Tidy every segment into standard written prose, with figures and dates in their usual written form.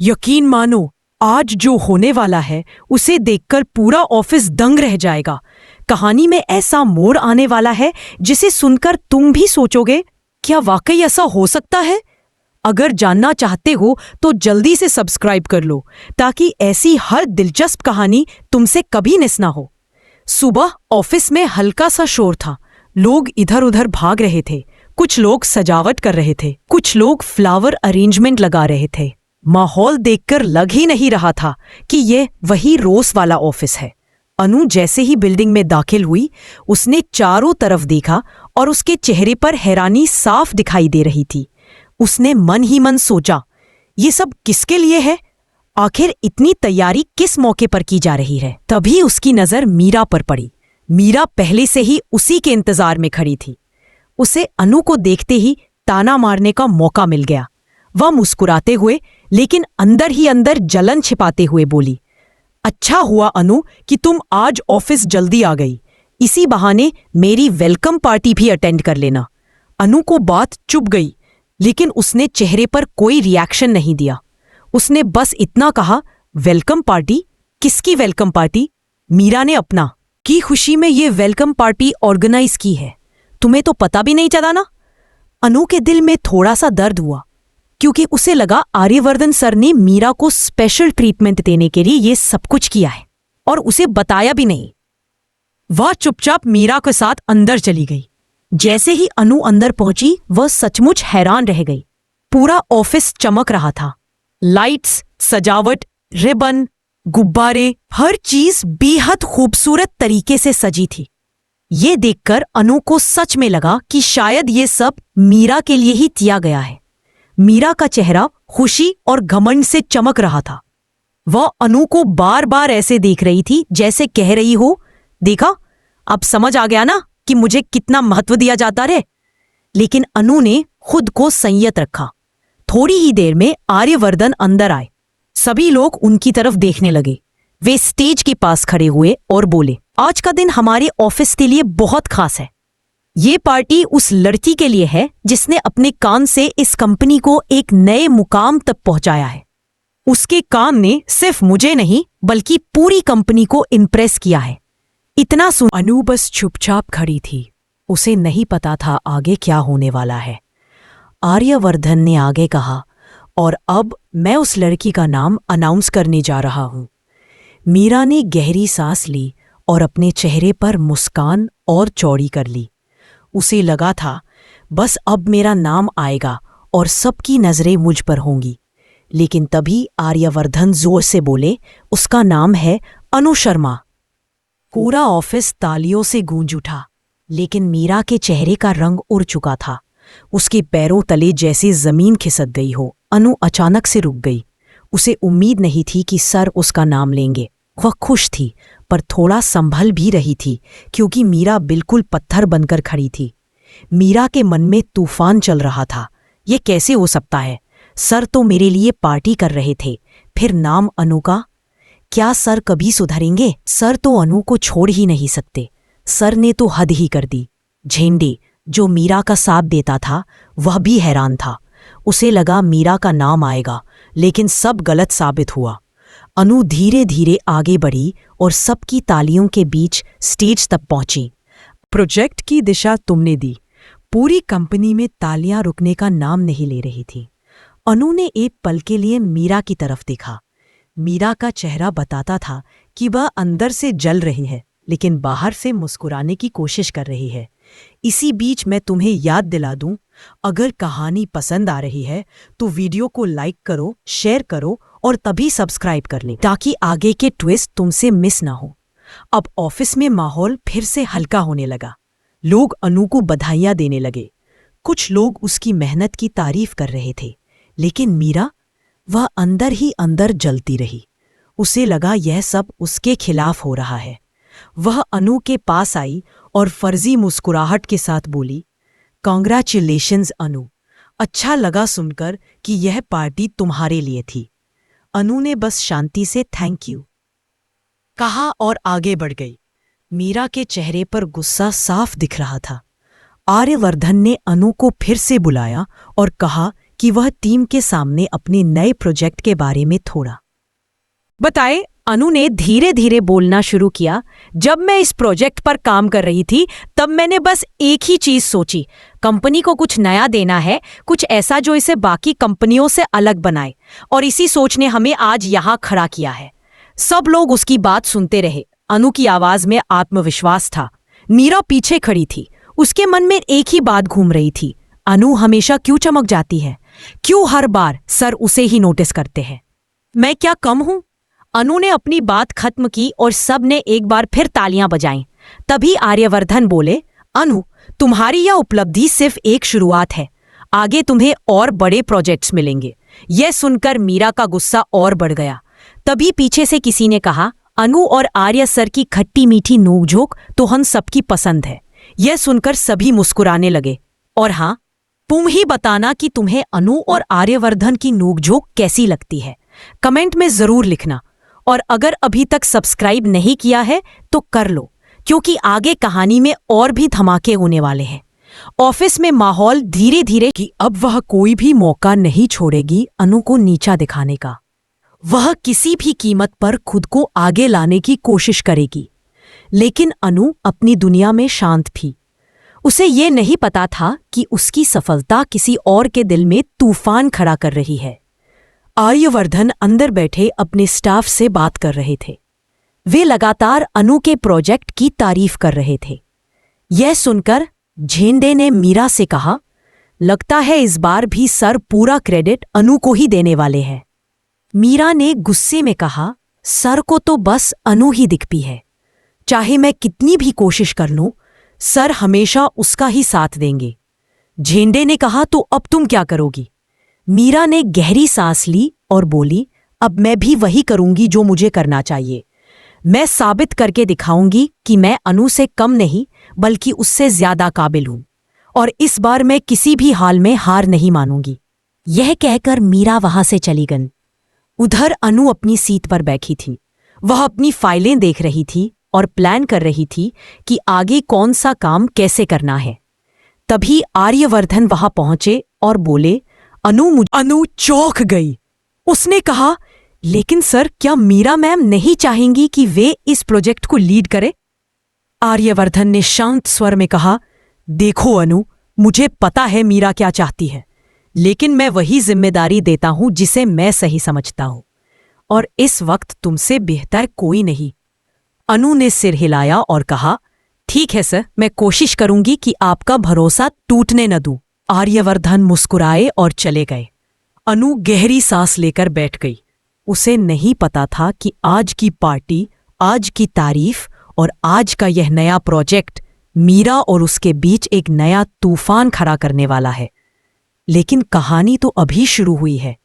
यकीन मानो, आज जो होने वाला है उसे देखकर पूरा ऑफिस दंग रह जाएगा। कहानी में ऐसा मोड़ आने वाला है जिसे सुनकर तुम भी सोचोगे, क्या वाकई ऐसा हो सकता है? अगर जानना चाहते हो तो जल्दी से सब्सक्राइब कर लो ताकि ऐसी हर दिलचस्प कहानी तुमसे कभी मिस ना हो। सुबह ऑफिस में हल्का सा शोर था। लोग इधर उधर भाग रहे थे। कुछ लोग सजावट कर रहे थे, कुछ लोग फ्लावर अरेंजमेंट लगा रहे थे। माहौल देखकर लग ही नहीं रहा था कि ये वही रोज वाला ऑफिस है। अनु जैसे ही बिल्डिंग में दाखिल हुई, उसने चारों तरफ देखा और उसके चेहरे पर हैरानी साफ दिखाई दे रही थी। उसने मन ही मन सोचा, ये सब किसके लिए है? आखिर इतनी तैयारी किस मौके पर की जा रही है? तभी उसकी नजर मीरा पर पड़ी। मीरा पहले से ही उसी के इंतजार में खड़ी थी। उसे अनु को देखते ही ताना मारने का मौका मिल गया। वह मुस्कुराते हुए लेकिन अंदर ही अंदर जलन छिपाते हुए बोली, अच्छा हुआ अनु कि तुम आज ऑफिस जल्दी आ गई। इसी बहाने मेरी वेलकम पार्टी भी अटेंड कर लेना। अनु को बात चुभ गई, लेकिन उसने चेहरे पर कोई रिएक्शन नहीं दिया। उसने बस इतना कहा, वेलकम पार्टी? किसकी वेलकम पार्टी? मीरा ने अपना की खुशी में ये वेलकम पार्टी ऑर्गेनाइज की है। तुम्हें तो पता भी नहीं चला ना? अनु के दिल में थोड़ा सा दर्द हुआ, क्योंकि उसे लगा आर्यवर्धन सर ने मीरा को स्पेशल ट्रीटमेंट देने के लिए ये सब कुछ किया है और उसे बताया भी नहीं। वह चुपचाप मीरा के साथ अंदर चली गई। जैसे ही अनु अंदर पहुंची, वह सचमुच हैरान रह गई। पूरा ऑफिस चमक रहा था। लाइट्स, सजावट, रिबन, गुब्बारे, हर चीज बेहद खूबसूरत तरीके से सजी थी। ये देखकर अनु को सच में लगा कि शायद ये सब मीरा के लिए ही किया गया है। मीरा का चेहरा खुशी और घमंड से चमक रहा था। वह अनु को बार बार ऐसे देख रही थी जैसे कह रही हो, देखा, अब समझ आ गया ना कि मुझे कितना महत्व दिया जाता है। लेकिन अनु ने खुद को संयत रखा। थोड़ी ही देर में आर्यवर्धन अंदर आए। सभी लोग उनकी तरफ देखने लगे। वे स्टेज के पास खड़े हुए और बोले, आज का दिन हमारे ऑफिस के लिए बहुत खास है। ये पार्टी उस लड़की के लिए है जिसने अपने काम से इस कंपनी को एक नए मुकाम तक पहुंचाया है। उसके काम ने सिर्फ मुझे नहीं बल्कि पूरी कंपनी को इम्प्रेस किया है। इतना सुन अनु बस चुपचाप खड़ी थी। उसे नहीं पता था आगे क्या होने वाला है। आर्यवर्धन ने आगे कहा, और अब मैं उस लड़की का नाम अनाउंस करने जा रहा हूं। मीरा ने गहरी सांस ली और अपने चेहरे पर मुस्कान और चौड़ी कर ली। उसे लगा था बस अब मेरा नाम आएगा और सबकी नजरें मुझ पर होंगी। लेकिन तभी आर्यवर्धन जोर से बोले, उसका नाम है अनु शर्मा। पूरा ऑफिस तालियों से गूंज उठा, लेकिन मीरा के चेहरे का रंग उड़ चुका था। उसके पैरों तले जैसे जमीन खिसक गई हो। अनु अचानक से रुक गई। उसे उम्मीद नहीं थी कि सर उसका नाम लेंगे। वह खुश थी, पर थोड़ा संभल भी रही थी, क्योंकि मीरा बिल्कुल पत्थर बनकर खड़ी थी। मीरा के मन में तूफान चल रहा था। ये कैसे हो सकता है? सर तो मेरे लिए पार्टी कर रहे थे, फिर नाम अनु का? क्या सर कभी सुधरेंगे? सर तो अनु को छोड़ ही नहीं सकते। सर ने तो हद ही कर दी। झेंडे, जो मीरा का साथ देता था, वह भी हैरान था। उसे लगा मीरा का नाम आएगा, लेकिन सब गलत साबित हुआ। अनु धीरे धीरे आगे बढ़ी और सबकी तालियों के बीच स्टेज तक पहुंची। प्रोजेक्ट की दिशा तुमने दी। पूरी कंपनी में तालियां रुकने का नाम नहीं ले रही थी। अनु ने एक पल के लिए मीरा की तरफ देखा। मीरा का चेहरा बताता था कि वह अंदर से जल रही है, लेकिन बाहर से मुस्कुराने की कोशिश कर रही है। इसी बीच मैं तुम्हें याद दिला दूं, अगर कहानी पसंद आ रही है तो वीडियो को लाइक करो, शेयर करो और तभी सब्सक्राइब कर लें, ताकि आगे के ट्विस्ट तुमसे मिस ना हो। अब ऑफिस में माहौल फिर से हल्का होने लगा। लोग अनु को बधाइयां देने लगे। कुछ लोग उसकी मेहनत की तारीफ कर रहे थे, लेकिन मीरा, वह अंदर ही अंदर जलती रही। उसे लगा यह सब उसके खिलाफ हो रहा है। वह अनु के पास आई और फर्जी मुस्कुराहट के साथ बोली, कांग्रेचुलेशंस अनु, अच्छा लगा सुनकर कि यह पार्टी तुम्हारे लिए थी। अनु ने बस शांति से थैंक यू कहा और आगे बढ़ गई। मीरा के चेहरे पर गुस्सा साफ दिख रहा था। आर्यवर्धन ने अनु को फिर से बुलाया और कहा कि वह टीम के सामने अपने नए प्रोजेक्ट के बारे में थोड़ा बताए। अनु ने धीरे धीरे बोलना शुरू किया। जब मैं इस प्रोजेक्ट पर काम कर रही थी तब मैंने बस एक ही चीज सोची, कंपनी को कुछ नया देना है, कुछ ऐसा जो इसे बाकी कंपनियों से अलग बनाए। और इसी सोच ने हमें आज यहाँ खड़ा किया है। सब लोग उसकी बात सुनते रहे। अनु की आवाज में आत्मविश्वास था। मीरा पीछे खड़ी थी। उसके मन में एक ही बात घूम रही थी, अनु हमेशा क्यों चमक जाती है? क्यों हर बार सर उसे ही नोटिस करते हैं? मैं क्या कम हूं? अनु ने अपनी बात खत्म की और सब ने एक बार फिर तालियां बजाईं। तभी आर्यवर्धन बोले, अनु, तुम्हारी यह उपलब्धि सिर्फ एक शुरुआत है। आगे तुम्हें और बड़े प्रोजेक्ट्स मिलेंगे। यह सुनकर मीरा का गुस्सा और बढ़ गया। तभी पीछे से किसी ने कहा, अनु और आर्य सर की खट्टी मीठी नोकझोंक तो हम सबकी पसंद है। यह सुनकर सभी मुस्कुराने लगे। और हाँ, तुम ही बताना कि तुम्हें अनु और आर्यवर्धन की नोकझोंक कैसी लगती है। कमेंट में जरूर लिखना। और अगर अभी तक सब्सक्राइब नहीं किया है तो कर लो, क्योंकि आगे कहानी में और भी धमाके होने वाले हैं। ऑफिस में माहौल धीरे धीरे कि अब वह कोई भी मौका नहीं छोड़ेगी अनु को नीचा दिखाने का। वह किसी भी कीमत पर खुद को आगे लाने की कोशिश करेगी। लेकिन अनु अपनी दुनिया में शांत थी। उसे ये नहीं पता था कि उसकी सफलता किसी और के दिल में तूफान खड़ा कर रही है। आर्यवर्धन अंदर बैठे अपने स्टाफ से बात कर रहे थे। वे लगातार अनु के प्रोजेक्ट की तारीफ कर रहे थे। यह सुनकर झेंडे ने मीरा से कहा, लगता है इस बार भी सर पूरा क्रेडिट अनु को ही देने वाले हैं। मीरा ने गुस्से में कहा, सर को तो बस अनु ही दिखती है। चाहे मैं कितनी भी कोशिश कर लूं, सर हमेशा उसका ही साथ देंगे। झेंडे ने कहा, तो अब तुम क्या करोगी? मीरा ने गहरी सांस ली और बोली, अब मैं भी वही करूंगी जो मुझे करना चाहिए। मैं साबित करके दिखाऊंगी कि मैं अनु से कम नहीं बल्कि उससे ज्यादा काबिल हूं। और इस बार मैं किसी भी हाल में हार नहीं मानूंगी। यह कहकर मीरा वहां से चली गई। उधर अनु अपनी सीट पर बैठी थी। वह अपनी फाइलें देख रही थी और प्लान कर रही थी कि आगे कौन सा काम कैसे करना है। तभी आर्यवर्धन वहां पहुंचे और बोले, अनु चौंक गई। उसने कहा, लेकिन सर क्या मीरा मैम नहीं चाहेंगी कि वे इस प्रोजेक्ट को लीड करे? आर्यवर्धन ने शांत स्वर में कहा, देखो अनु, मुझे पता है मीरा क्या चाहती है, लेकिन मैं वही जिम्मेदारी देता हूं जिसे मैं सही समझता हूं, और इस वक्त तुमसे बेहतर कोई नहीं। अनु ने सिर हिलाया और कहा, ठीक है सर, मैं कोशिश करूंगी कि आपका भरोसा टूटने न दूं। आर्यवर्धन मुस्कुराए और चले गए। अनु गहरी सांस लेकर बैठ गई। उसे नहीं पता था कि आज की पार्टी, आज की तारीफ और आज का यह नया प्रोजेक्ट मीरा और उसके बीच एक नया तूफान खड़ा करने वाला है। लेकिन कहानी तो अभी शुरू हुई है।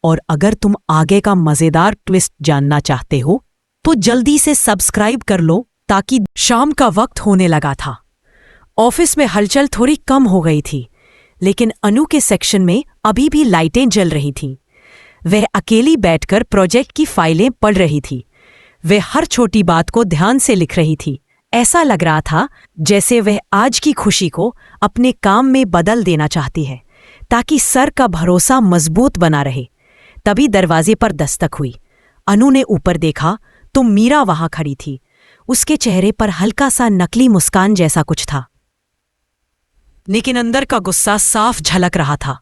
और अगर तुम आगे का मजेदार ट्विस्ट जानना चाहते हो तो जल्दी से सब्सक्राइब कर लो, ताकि शाम का वक्त होने लगा था। ऑफिस में हलचल थोड़ी कम हो गई थी, लेकिन अनु के सेक्शन में अभी भी लाइटें जल रही थीं। वह अकेली बैठकर प्रोजेक्ट की फाइलें पढ़ रही थी। वह हर छोटी बात को ध्यान से लिख रही थी। ऐसा लग रहा था जैसे वह आज की खुशी को अपने काम में बदल देना चाहती है, ताकि सर का भरोसा मजबूत बना रहे। तभी दरवाजे पर दस्तक हुई। अनु ने ऊपर देखा तो मीरा वहां खड़ी थी। उसके चेहरे पर हल्का सा नकली मुस्कान जैसा कुछ था, लेकिन अंदर का गुस्सा साफ झलक रहा था।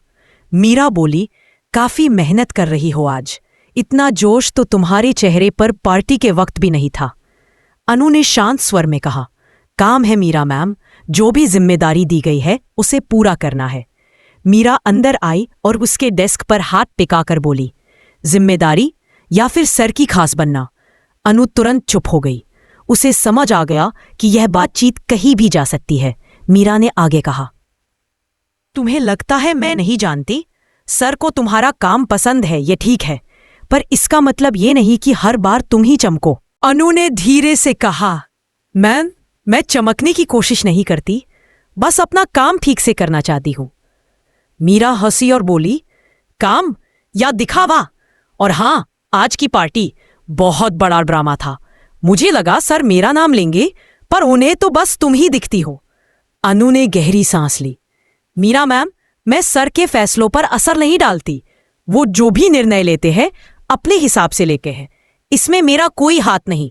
मीरा बोली, काफी मेहनत कर रही हो आज। इतना जोश तो तुम्हारे चेहरे पर पार्टी के वक्त भी नहीं था। अनु ने शांत स्वर में कहा, काम है मीरा मैम, जो भी जिम्मेदारी दी गई है उसे पूरा करना है। मीरा अंदर आई और उसके डेस्क पर हाथ टिकाकर बोली, जिम्मेदारी या फिर सर की खास बनना? अनु तुरंत चुप हो गई। उसे समझ आ गया कि यह बातचीत कहीं भी जा सकती है। मीरा ने आगे कहा, तुम्हें लगता है मैं नहीं जानती? सर को तुम्हारा काम पसंद है, ये ठीक है, पर इसका मतलब ये नहीं कि हर बार तुम ही चमको। अनु ने धीरे से कहा, मैम, मैं चमकने की कोशिश नहीं करती, बस अपना काम ठीक से करना चाहती हूं। मीरा हंसी और बोली, काम या दिखावा? और हां, आज की पार्टी बहुत बड़ा ड्रामा था। मुझे लगा सर मेरा नाम लेंगे, पर उन्हें तो बस तुम ही दिखती हो। अनु ने गहरी सांस ली। मीरा मैम, मैं सर के फैसलों पर असर नहीं डालती। वो जो भी निर्णय लेते हैं अपने हिसाब से लेके हैं, इसमें मेरा कोई हाथ नहीं।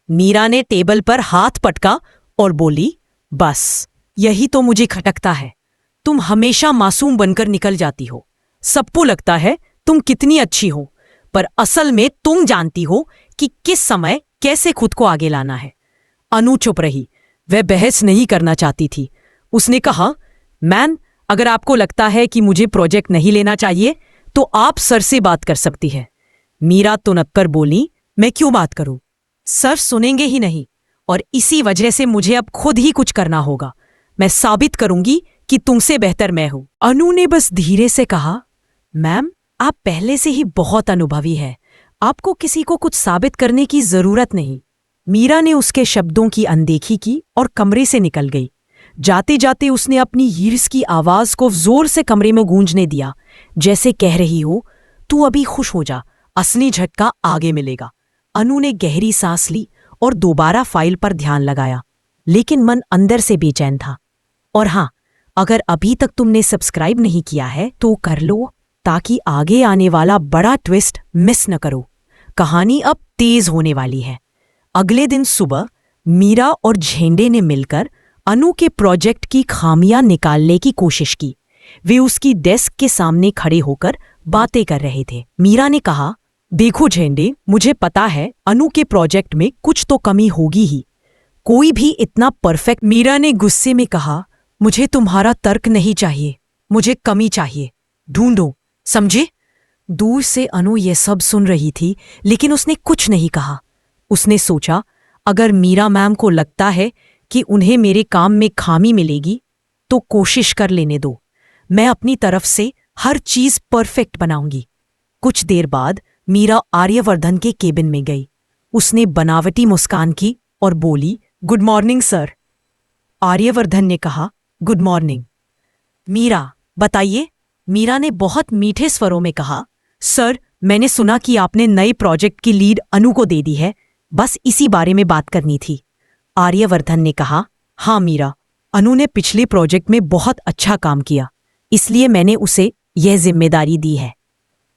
मीरा ने टेबल पर हाथ पटका और बोली, बस यही तो मुझे खटकता है। तुम हमेशा मासूम बनकर निकल जाती हो। सबको लगता है तुम कितनी अच्छी हो, पर असल में तुम जानती हो कि किस समय कैसे खुद को आगे लाना है। अनु चुप रही। वह बहस नहीं करना चाहती थी। उसने कहा, मैम, अगर आपको लगता है कि मुझे प्रोजेक्ट नहीं लेना चाहिए तो आप सर से बात कर सकती है। मीरा तुनक्कर बोली, मैं क्यों बात करूं? सर सुनेंगे ही नहीं, और इसी वजह से मुझे अब खुद ही कुछ करना होगा। मैं साबित करूंगी कि तुमसे बेहतर मैं हूं। अनु ने बस धीरे से कहा, मैम, आप पहले से ही बहुत अनुभवी है, आपको किसी को कुछ साबित करने की जरूरत नहीं। मीरा ने उसके शब्दों की अनदेखी की और कमरे से निकल गई। जाते जाते उसने अपनी हीर्स की आवाज को जोर से कमरे में गूंजने दिया, जैसे कह रही हो, तू अभी खुश हो जा, असली झटका आगे मिलेगा। अनु ने गहरी सांस ली और दोबारा फाइल पर ध्यान लगाया, लेकिन मन अंदर से बेचैन था। और हाँ, अगर अभी तक तुमने सब्सक्राइब नहीं किया है तो कर लो, ताकि आगे आने वाला बड़ा ट्विस्ट मिस न करो। कहानी अब तेज होने वाली है। अगले दिन सुबह मीरा और झेंडे ने मिलकर अनु के प्रोजेक्ट की खामियां निकालने की कोशिश की। वे उसकी डेस्क के सामने खड़े होकर बातें कर रहे थे। मीरा ने कहा, देखो झेंडे, मुझे पता है अनु के प्रोजेक्ट में कुछ तो कमी होगी ही। कोई भी इतना परफेक्ट। मीरा ने गुस्से में कहा, मुझे तुम्हारा तर्क नहीं चाहिए, मुझे कमी चाहिए। ढूंढो, समझे? दूर से अनु ये सब सुन रही थी, लेकिन उसने कुछ नहीं कहा। उसने सोचा, अगर मीरा मैम को लगता है कि उन्हें मेरे काम में खामी मिलेगी तो कोशिश कर लेने दो। मैं अपनी तरफ से हर चीज परफेक्ट बनाऊंगी। कुछ देर बाद मीरा आर्यवर्धन के केबिन में गई। उसने बनावटी मुस्कान की और बोली, गुड मॉर्निंग सर। आर्यवर्धन ने कहा, गुड मॉर्निंग। मीरा, बताइए। मीरा ने बहुत मीठे स्वरों में कहा, सर, मैंने सुना कि आपने नए प्रोजेक्ट की लीड अनु को दे दी है, बस इसी बारे में बात करनी थी। आर्यवर्धन ने कहा, हाँ मीरा, अनु ने पिछले प्रोजेक्ट में बहुत अच्छा काम किया, इसलिए मैंने उसे यह जिम्मेदारी दी है।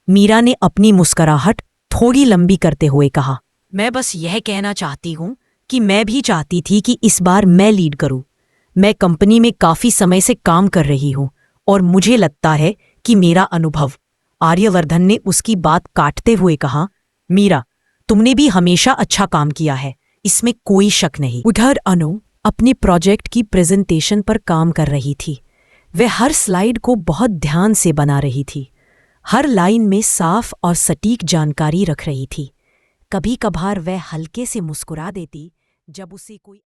मीरा ने अपनी मुस्कुराहट थोड़ी लंबी करते हुए कहा, मैं बस यह कहना चाहती हूं कि मैं भी चाहती थी कि इस बार मैं लीड करूं। मैं कंपनी में काफी समय से काम कर रही हूं और मुझे लगता है कि मेरा अनुभव। आर्यवर्धन ने उसकी बात काटते हुए कहा, मीरा, तुमने भी हमेशा अच्छा काम किया है, इसमें कोई शक नहीं। उधर अनु अपने प्रोजेक्ट की प्रेजेंटेशन पर काम कर रही थी। वह हर स्लाइड को बहुत ध्यान से बना रही थी, हर लाइन में साफ और सटीक जानकारी रख रही थी। कभी कभार वह हल्के से मुस्कुरा देती जब उसे कोई